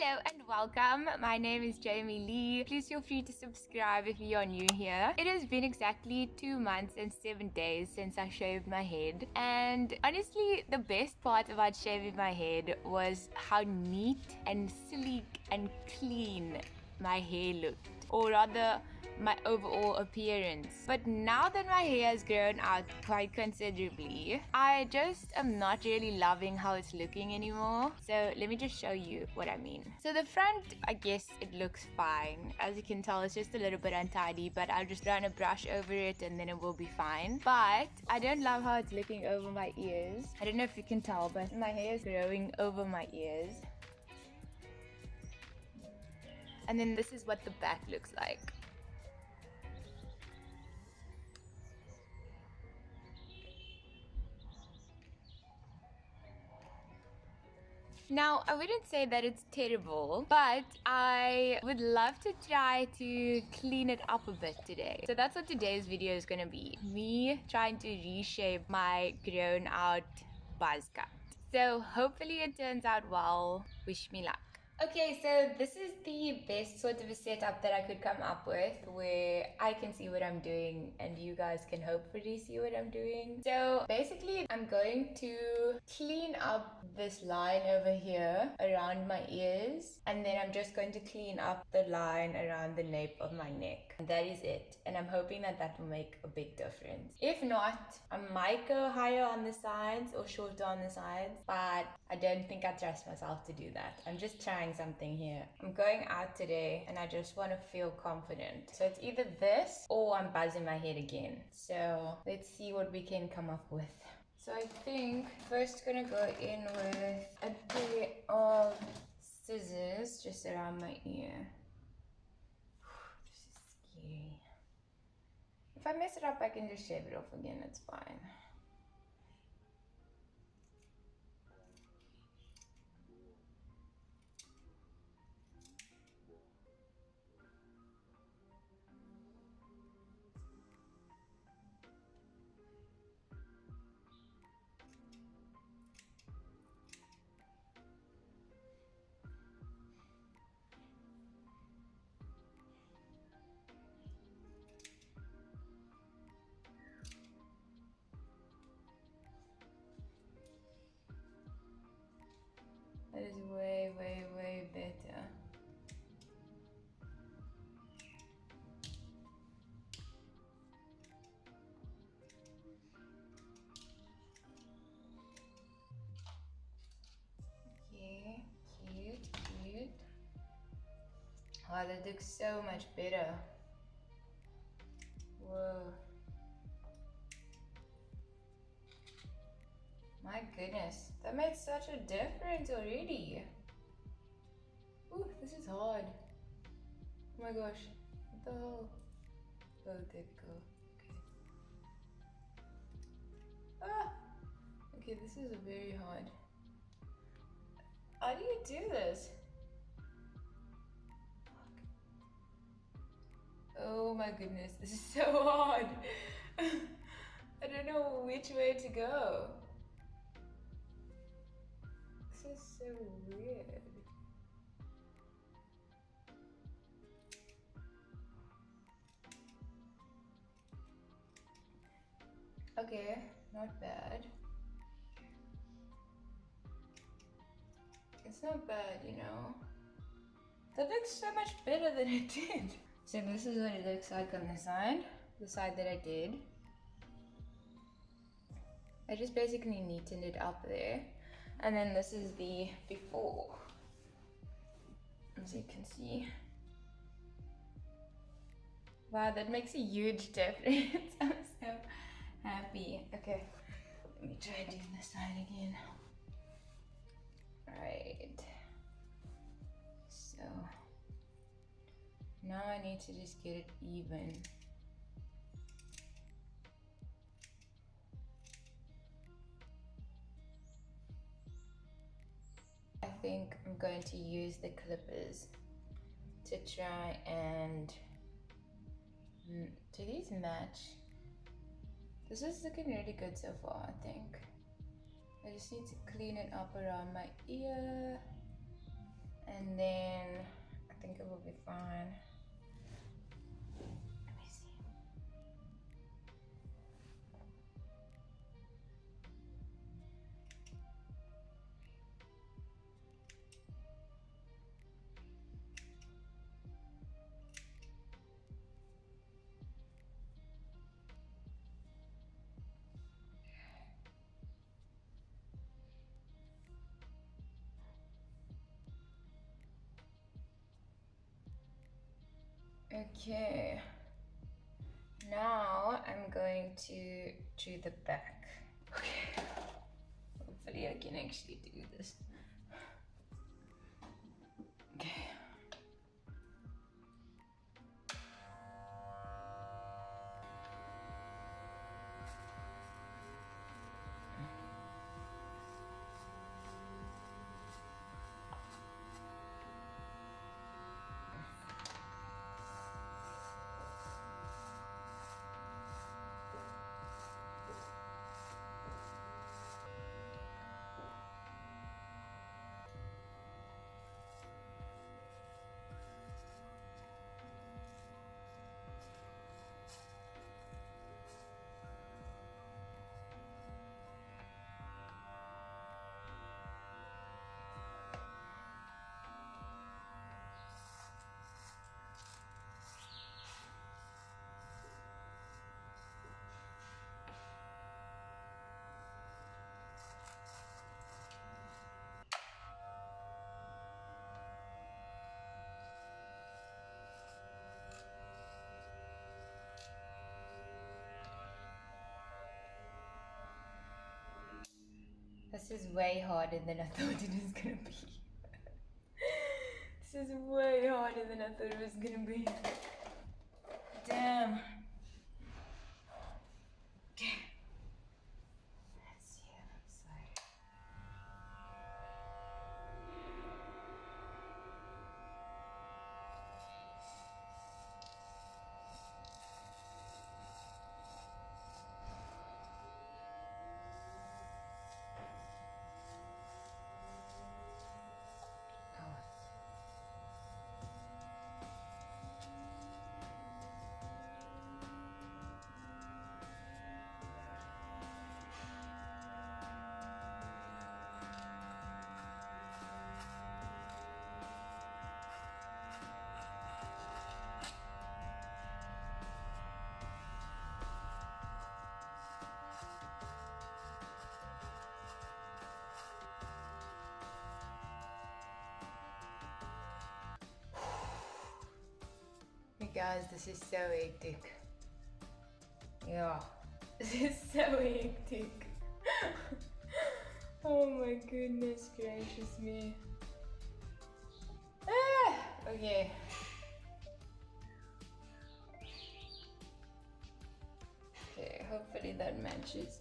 Hello and welcome. My name is Jamie Lee. Please feel free to subscribe if you are new here. It has been exactly 2 months and 7 days since I shaved my head. And honestly, the best part about shaving my head was how neat and sleek and clean my hair looked. Or rather, my overall appearance. But now that my hair has grown out quite considerably, I just am not really loving how it's looking anymore. So let me just show you what I mean. So the front, I guess it looks fine. As you can tell, it's just a little bit untidy, but I'll just run a brush over it and then it will be fine. But I don't love how it's looking over my ears. I don't know if you can tell, but my hair is growing over my ears. And then this is what the back looks like. Now, I wouldn't say that it's terrible, but I would love to try to clean it up a bit today. So that's what today's video is going to be. Me trying to reshape my grown out buzz cut. So hopefully it turns out well. Wish me luck. Okay, so this is the best sort of a setup that I could come up with where I can see what I'm doing and you guys can hopefully see what I'm doing. So basically I'm going to clean up this line over here around my ears, and then I'm just going to clean up the line around the nape of my neck. And that is it. And I'm hoping that that will make a big difference. If not, I might go higher on the sides or shorter on the sides, but I don't think I trust myself to do that. I'm just trying something here. I'm going out today and I just want to feel confident. So it's either this or I'm buzzing my head again. So let's see what we can come up with. So I think first gonna go in with a pair of scissors just around my ear. This is scary. If I mess it up, I can just shave it off again. It's fine. That is way, way, way better. Okay, cute, cute. Wow, that looks so much better. Whoa. My goodness, that made such a difference already. Ooh, this is hard. Oh my gosh, what the hell? Oh, there we go. Okay. Ah! Okay, this is very hard. How do you do this? Oh my goodness, this is so hard. I don't know which way to go. This is so weird. Okay, not bad. It's not bad, you know. That looks so much better than it did. So this is what it looks like on the side that I did. I just basically neatened it up there. And then this is the before. As you can see. Wow, that makes a huge difference. I'm so happy. Okay, let me try doing this side again. Right. So now I need to just get it even. I think I'm going to use the clippers to try and do these match? This is looking really good so far, I think. I just need to clean it up around my ear and then I think it will be fine. Let me see. Okay, now I'm going to do the back. Okay, hopefully I can actually do this. Okay. This is way harder than I thought it was gonna be. This is way harder than I thought it was gonna be. Damn. Okay. Let's see the other side. Hey guys, this is so hectic. Yeah, this is so hectic. Oh my goodness gracious me. Okay. Okay, hopefully that matches.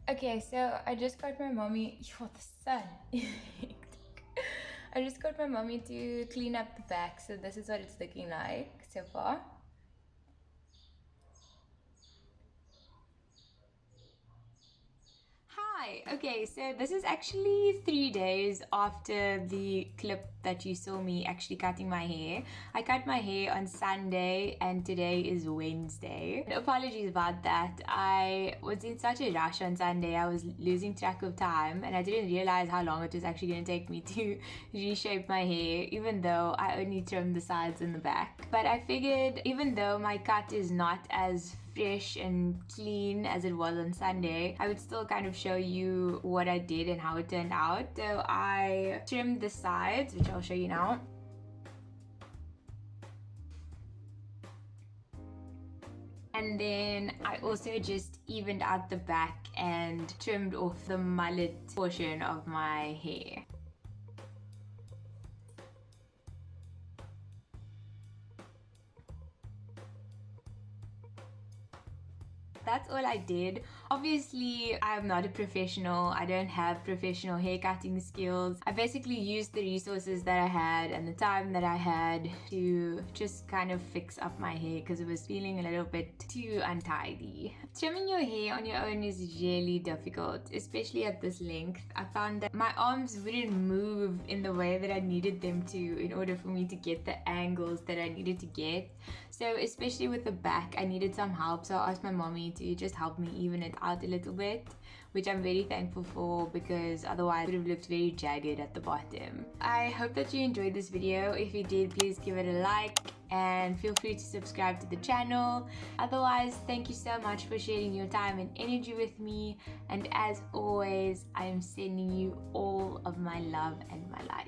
Okay, so I just got my mommy. Yo, the sun. I just got my mommy to clean up the back, so this is what it's looking like so far. Hi, okay, so this is actually 3 days after the clip that you saw me actually cutting my hair. I cut my hair on Sunday and today is Wednesday. Apologies about that. I was in such a rush on Sunday, I was losing track of time and I didn't realize how long it was actually going to take me to reshape my hair, even though I only trimmed the sides and the back. But I figured even though my cut is not as fresh and clean as it was on Sunday, I would still kind of show you what I did and how it turned out. So I trimmed the sides, which I'll show you now. And then I also just evened out the back and trimmed off the mullet portion of my hair. That's all I did. Obviously, I'm not a professional. I don't have professional hair cutting skills. I basically used the resources that I had and the time that I had to just kind of fix up my hair because it was feeling a little bit too untidy. Trimming your hair on your own is really difficult, especially at this length. I found that my arms wouldn't move in the way that I needed them to in order for me to get the angles that I needed to get. So especially with the back, I needed some help. So I asked my mommy to just help me even it out a little bit, which I'm very thankful for because otherwise it would have looked very jagged at the bottom. I hope that you enjoyed this video. If you did, please give it a like and feel free to subscribe to the channel. Otherwise, thank you so much for sharing your time and energy with me. And as always, I am sending you all of my love and my light.